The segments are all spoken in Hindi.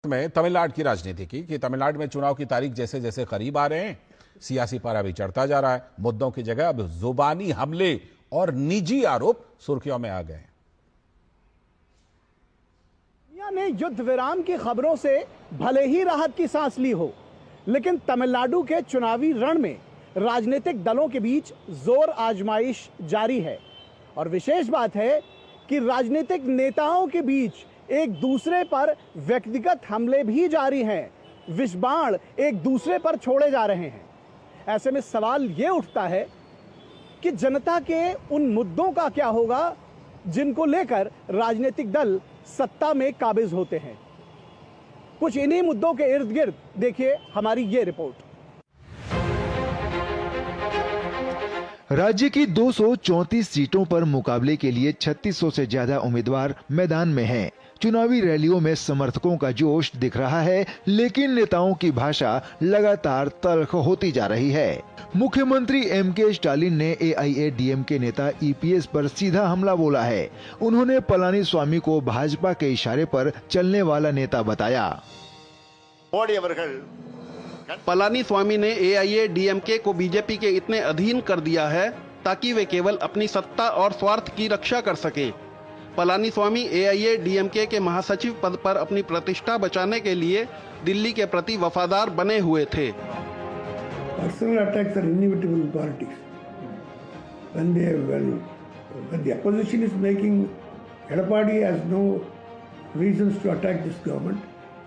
में तमिलनाडु की राजनीति की कि तमिलनाडु में चुनाव की तारीख जैसे जैसे करीब आ रहे हैं, सियासी पारा भी चढ़ता जा रहा है। मुद्दों की जगह अब जुबानी हमले और निजी आरोप सुर्खियों में आ गए हैं। दुनिया ने युद्ध विराम की खबरों से भले ही राहत की सांस ली हो, लेकिन तमिलनाडु के चुनावी रण में राजनीतिक दलों के बीच जोर आजमाइश जारी है। और विशेष बात है कि राजनीतिक नेताओं के बीच एक दूसरे पर व्यक्तिगत हमले भी जारी हैं, विषबाण एक दूसरे पर छोड़े जा रहे हैं। ऐसे में सवाल यह उठता है कि जनता के उन मुद्दों का क्या होगा जिनको लेकर राजनीतिक दल सत्ता में काबिज होते हैं। कुछ इन्हीं मुद्दों के इर्द गिर्द देखिए हमारी ये रिपोर्ट। राज्य की 234 सीटों पर मुकाबले के लिए 3600 से ज्यादा उम्मीदवार मैदान में हैं। चुनावी रैलियों में समर्थकों का जोश दिख रहा है, लेकिन नेताओं की भाषा लगातार तल्ख होती जा रही है। मुख्यमंत्री एमके स्टालिन ने एआईएडीएमके नेता ईपीएस पर सीधा हमला बोला है। उन्होंने पलानीस्वामी को भाजपा के इशारे पर चलने वाला नेता बताया। पलानीस्वामी ने एआईएडीएमके को बीजेपी के इतने अधीन कर दिया है ताकि वे केवल अपनी सत्ता और स्वार्थ की रक्षा कर सके। पलानीस्वामी एआईएडीएमके के महासचिव पद पर अपनी प्रतिष्ठा बचाने के लिए दिल्ली के प्रति वफादार बने हुए थे। Personal attacks are inevitable in politics. When the opposition is making, Edappadi has no reasons to attack this government.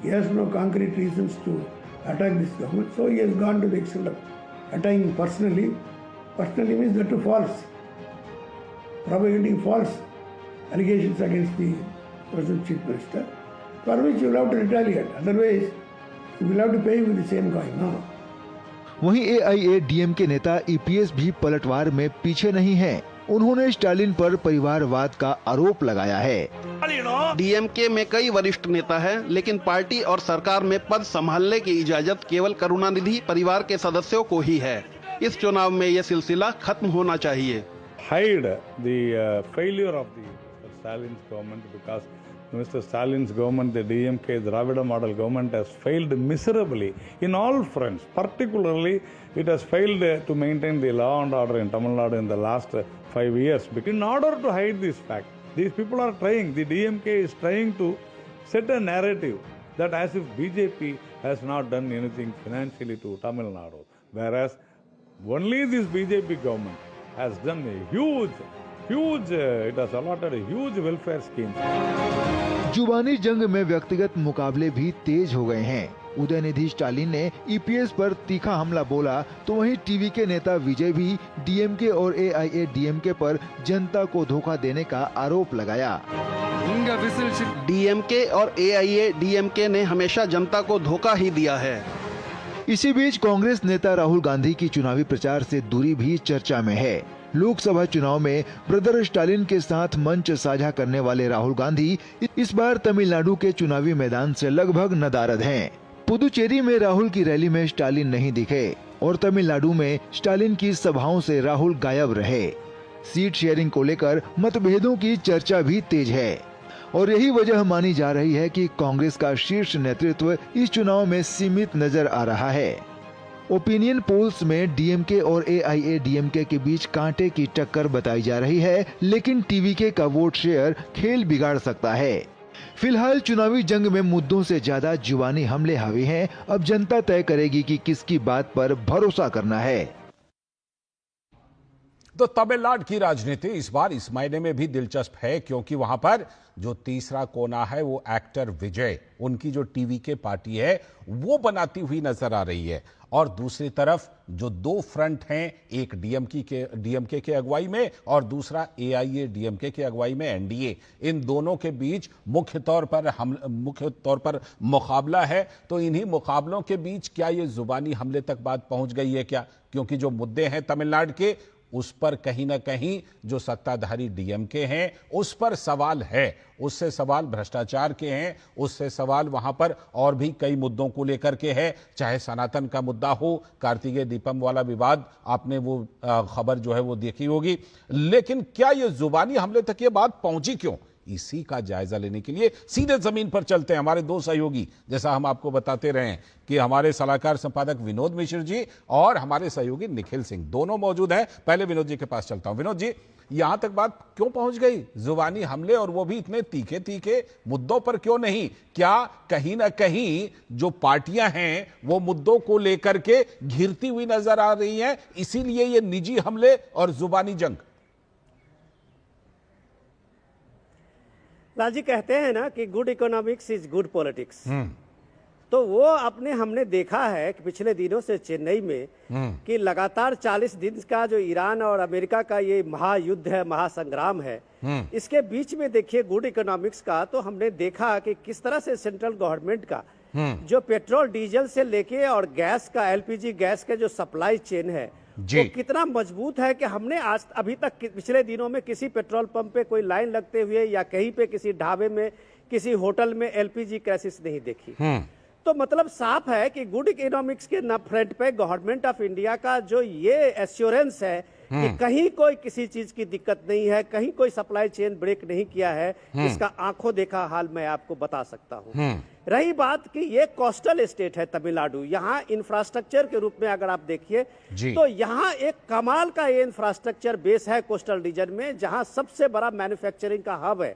He has no concrete reasons to attack this government. So he has gone to the extent of attacking personally. Personally means that to false, propagating false allegations against the present chief minister, for which you will have to retaliate. Otherwise, you will have to pay with the same coin. No. वहीं एआईएडीएमके नेता ईपीएस भी पलटवार में पीछे नहीं हैं। उन्होंने स्टालिन पर परिवारवाद का आरोप लगाया है। डीएमके में कई वरिष्ठ नेता हैं, लेकिन पार्टी और सरकार में पद संभालने की इजाजत केवल करुणानिधि परिवार के सदस्यों को ही है। इस चुनाव में यह सिलसिला खत्म होना चाहिए। Hide the failure of the Stalin's government, because Mr. Stalin's government, the DMK, the Dravida model government, has failed miserably in all fronts. Particularly, it has failed to maintain the law and order in Tamil Nadu in the last 5 years. In order to hide this fact, these people are trying, the DMK is trying to set a narrative that as if BJP has not done anything financially to Tamil Nadu, whereas only this BJP government has done a huge, it has allotted a huge welfare scheme. जुबानी जंग में व्यक्तिगत मुकाबले भी तेज हो गए हैं। उदयनिधि स्टालिन ने ईपीएस पर तीखा हमला बोला, तो वहीं टीवी के नेता विजय भी डीएमके और एआईएडीएमके पर जनता को धोखा देने का आरोप लगाया। डीएमके और एआईएडीएमके ने हमेशा जनता को धोखा ही दिया है। इसी बीच कांग्रेस नेता राहुल गांधी की चुनावी प्रचार से दूरी भी चर्चा में है। लोकसभा चुनाव में ब्रदर स्टालिन के साथ मंच साझा करने वाले राहुल गांधी इस बार तमिलनाडु के चुनावी मैदान से लगभग नदारद हैं। पुदुचेरी में राहुल की रैली में स्टालिन नहीं दिखे और तमिलनाडु में स्टालिन की सभाओं से राहुल गायब रहे। सीट शेयरिंग को लेकर मतभेदों की चर्चा भी तेज है और यही वजह मानी जा रही है कि कांग्रेस का शीर्ष नेतृत्व इस चुनाव में सीमित नजर आ रहा है। ओपिनियन पोल्स में डीएमके और एआईएडीएमके के बीच कांटे की टक्कर बताई जा रही है, लेकिन टीवीके का वोट शेयर खेल बिगाड़ सकता है। फिलहाल चुनावी जंग में मुद्दों से ज्यादा जुबानी हमले हावी हैं। अब जनता तय करेगी कि किसकी बात पर भरोसा करना है। तो तमिलनाडु की राजनीति इस बार इस महीने में भी दिलचस्प है, क्योंकि वहां पर जो तीसरा कोना है वो एक्टर विजय, उनकी जो टीवीके पार्टी है वो बनाती हुई नजर आ रही है। और दूसरी तरफ जो दो फ्रंट हैं, एक डीएमके के अगुवाई में और दूसरा एआईएडीएमके के अगुवाई में एनडीए, इन दोनों के बीच मुख्य तौर पर मुकाबला है। तो इन्हीं मुकाबलों के बीच क्या ये जुबानी हमले तक बात पहुंच गई है क्या? क्योंकि जो मुद्दे हैं तमिलनाडु के, उस पर कहीं ना कहीं जो सत्ताधारी डीएमके हैं उस पर सवाल है, उससे सवाल भ्रष्टाचार के हैं, उससे सवाल वहां पर और भी कई मुद्दों को लेकर के है, चाहे सनातन का मुद्दा हो, कार्तिकेय दीपम वाला विवाद, आपने वो खबर जो है वो देखी होगी। लेकिन क्या ये जुबानी हमले तक ये बात पहुंची क्यों? इसी का जायजा लेने के लिए सीधे जमीन पर चलते हैं हमारे दो सहयोगी, जैसा हम आपको बताते रहे हैं कि हमारे सलाहकार संपादक विनोद मिश्र जी और हमारे सहयोगी निखिल सिंह दोनों मौजूद हैं। पहले विनोद जी के पास चलता हूं। विनोद जी, यहां तक बात क्यों पहुंच गई, जुबानी हमले, और वो भी इतने तीखे तीखे मुद्दों पर क्यों नहीं? क्या कहीं ना कहीं जो पार्टियां हैं वो मुद्दों को लेकर के घिरती हुई नजर आ रही हैं, इसीलिए ये निजी हमले और जुबानी जंग? लालजी कहते हैं ना कि good economics is good politics. तो वो हमने देखा है कि पिछले दिनों से चेन्नई में कि लगातार 40 दिन का जो ईरान और अमेरिका का ये महायुद्ध है, महासंग्राम है, इसके बीच में देखिए गुड इकोनॉमिक्स का तो हमने देखा कि किस तरह से सेंट्रल गवर्नमेंट का जो पेट्रोल डीजल से लेके और गैस का, एलपीजी गैस के जो सप्लाई चेन है वो कितना मजबूत है कि हमने आज अभी तक पिछले दिनों में किसी पेट्रोल पंप पे कोई लाइन लगते हुए या कहीं पे किसी ढाबे में, किसी होटल में एलपीजी क्राइसिस नहीं देखी। तो मतलब साफ है कि गुड इकोनॉमिक्स के न फ्रंट पे गवर्नमेंट ऑफ इंडिया का जो ये एश्योरेंस है कि कहीं कोई किसी चीज की दिक्कत नहीं है, कहीं कोई सप्लाई चेन ब्रेक नहीं किया है, इसका आंखों देखा हाल मैं आपको बता सकता हूँ। रही बात कि ये कोस्टल स्टेट है तमिलनाडु, यहाँ इंफ्रास्ट्रक्चर के रूप में अगर आप देखिए तो यहाँ एक कमाल का ये इंफ्रास्ट्रक्चर बेस है कोस्टल रीजन में, जहाँ सबसे बड़ा मैन्युफैक्चरिंग का हब है।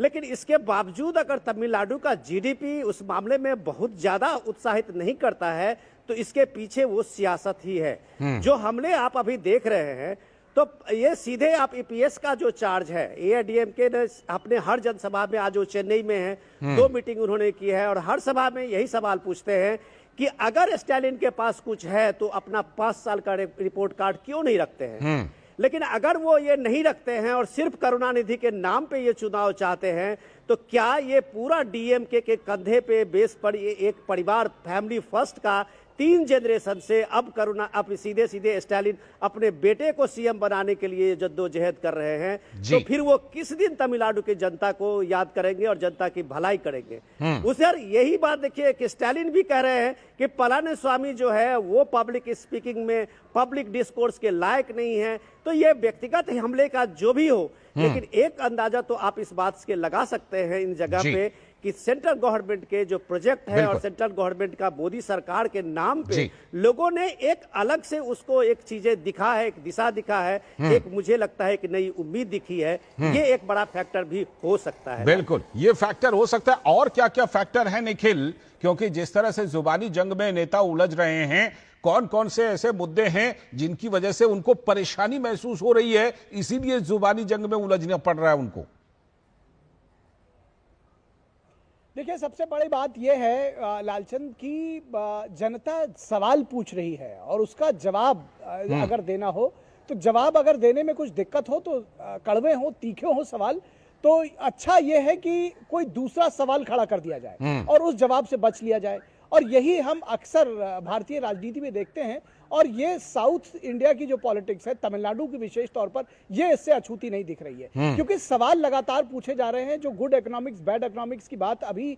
लेकिन इसके बावजूद अगर तमिलनाडु का जीडीपी उस मामले में बहुत ज्यादा उत्साहित नहीं करता है तो इसके पीछे वो सियासत ही है जो हमले आप अभी देख रहे हैं। तो ये सीधे आप ईपीएस का जो चार्ज है, एआईडीएमके ने अपने हर जनसभा में, आज वो चेन्नई में है, 2 मीटिंग उन्होंने की है और हर सभा में यही सवाल पूछते हैं कि अगर स्टालिन के पास कुछ है तो अपना 5 साल का रिपोर्ट कार्ड क्यों नहीं रखते हैं। लेकिन अगर वो ये नहीं रखते हैं और सिर्फ करुणानिधि के नाम पे ये चुनाव चाहते हैं तो क्या ये पूरा डीएमके के कंधे पे बेस पर ये एक परिवार, फैमिली फर्स्ट का 3 जनरेशन से अब सीधे सीधे स्टालिन अपने बेटे को सीएम बनाने के लिए जद्दोजहद कर रहे हैं, तो फिर वो किस दिन तमिलनाडु की जनता को याद करेंगे और जनता की भलाई करेंगे। उस यार यही बात देखिए कि स्टालिन भी कह रहे हैं कि पलानीस्वामी जो है वो पब्लिक स्पीकिंग में, पब्लिक डिस्कोर्स के लायक नहीं है। तो ये व्यक्तिगत हमले का जो भी हो, लेकिन एक अंदाजा तो आप इस बात के लगा सकते हैं इन जगह पे कि सेंट्रल गवर्नमेंट के जो प्रोजेक्ट है और सेंट्रल गवर्नमेंट का मोदी सरकार के नाम पे लोगों ने एक अलग से उसको एक चीजें दिखा है, एक दिशा दिखा है, एक मुझे लगता है कि नई उम्मीद दिखी है। ये एक बड़ा फैक्टर भी हो सकता है। बिल्कुल, ये फैक्टर हो सकता है। और क्या क्या फैक्टर है निखिल? क्योंकि जिस तरह से जुबानी जंग में नेता उलझ रहे हैं, कौन कौन से ऐसे मुद्दे हैं जिनकी वजह से उनको परेशानी महसूस हो रही है, इसीलिए जुबानी जंग में उलझना पड़ रहा है उनको? देखिए, सबसे बड़ी बात यह है लालचंद की जनता सवाल पूछ रही है और उसका जवाब अगर देना हो तो जवाब अगर देने में कुछ दिक्कत हो तो कड़वे हो, तीखे हो सवाल, तो अच्छा यह है कि कोई दूसरा सवाल खड़ा कर दिया जाए और उस जवाब से बच लिया जाए। और यही हम अक्सर भारतीय राजनीति में देखते हैं और ये साउथ इंडिया की जो पॉलिटिक्स है, तमिलनाडु की विशेष तौर पर, ये इससे अछूती नहीं दिख रही है, क्योंकि सवाल लगातार पूछे जा रहे हैं। जो गुड इकोनॉमिक्स, बैड इकोनॉमिक्स की बात अभी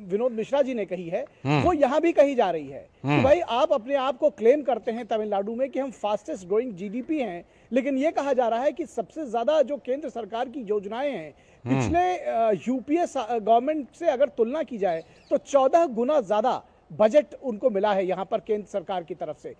विनोद मिश्रा जी ने कही है, वो यहां भी कही जा रही है कि भाई आप अपने आप को क्लेम करते हैं तमिलनाडु में कि हम फास्टेस्ट ग्रोइंग जीडीपी हैं, लेकिन ये कहा जा रहा है कि सबसे ज्यादा जो केंद्र सरकार की योजनाएं हैं पिछले यूपीए गवर्नमेंट से अगर तुलना की जाए तो 14 गुना ज्यादा बजट उनको मिला है यहां पर केंद्र सरकार की तरफ से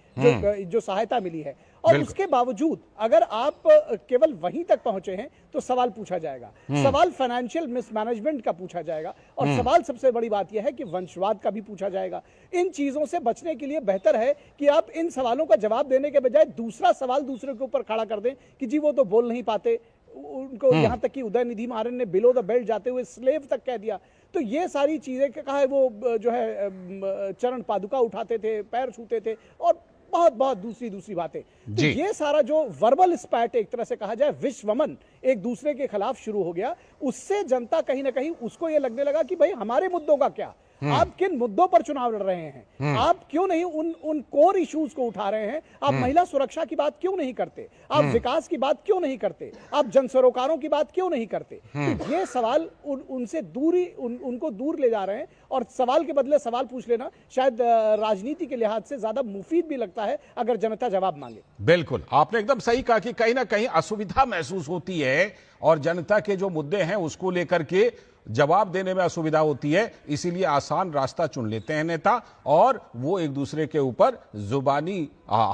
जो सहायता मिली है। और उसके बावजूद अगर आप केवल वहीं तक पहुंचे हैं तो सवाल पूछा जाएगा, सवाल फाइनेंशियल मिसमैनेजमेंट का पूछा जाएगा और सवाल सबसे बड़ी बात यह है कि वंशवाद का भी पूछा जाएगा। इन चीजों से बचने के लिए बेहतर है कि आप इन सवालों का जवाब देने के बजाय दूसरा सवाल दूसरे के ऊपर खड़ा कर दें कि जी वो तो बोल नहीं पाते, उनको यहां तक कि उदयनिधि मारन ने बिलो द बेल्ट जाते हुए स्लेव तक कह दिया। तो ये सारी चीजें कहा है, वो जो है चरण पादुका उठाते थे, पैर छूते थे और बहुत बहुत दूसरी बातें। तो ये सारा जो वर्बल स्पैट, एक तरह से कहा जाए विश्वमन, एक दूसरे के खिलाफ शुरू हो गया। उससे जनता कहीं ना कहीं उसको ये लगने लगा कि भाई हमारे मुद्दों का क्या, आप किन मुद्दों पर चुनाव लड़ रहे हैं? आप क्यों नहीं उन कोर इश्यूज को उठा रहे हैं? आप महिला सुरक्षा की बात क्यों नहीं करते? आप विकास की बात क्यों नहीं करते? आप जन सरोकारों की बात क्यों नहीं करते? तो ये सवाल उनसे दूरी उनको दूर ले जा रहे हैं, और सवाल के बदले सवाल पूछ लेना शायद राजनीति के लिहाज से ज्यादा मुफीद भी लगता है अगर जनता जवाब मांगे। बिल्कुल, आपने एकदम सही कहा कि कहीं ना कहीं असुविधा महसूस होती है और जनता के जो मुद्दे हैं उसको लेकर के जवाब देने में असुविधा होती है, इसीलिए आसान रास्ता चुन लेते हैं नेता और वो एक दूसरे के ऊपर जुबानी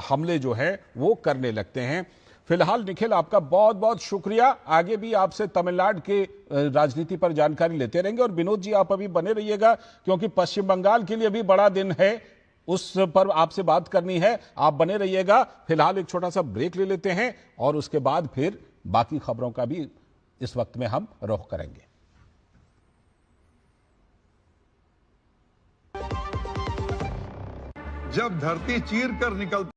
हमले जो है वो करने लगते हैं। फिलहाल निखिल, आपका बहुत बहुत शुक्रिया। आगे भी आपसे तमिलनाडु के राजनीति पर जानकारी लेते रहेंगे, और विनोद जी आप अभी बने रहिएगा क्योंकि पश्चिम बंगाल के लिए भी बड़ा दिन है, उस पर आपसे बात करनी है, आप बने रहिएगा। फिलहाल एक छोटा सा ब्रेक ले लेते हैं और उसके बाद फिर बाकी खबरों का भी इस वक्त में हम रुख करेंगे। जब धरती चीर कर निकलती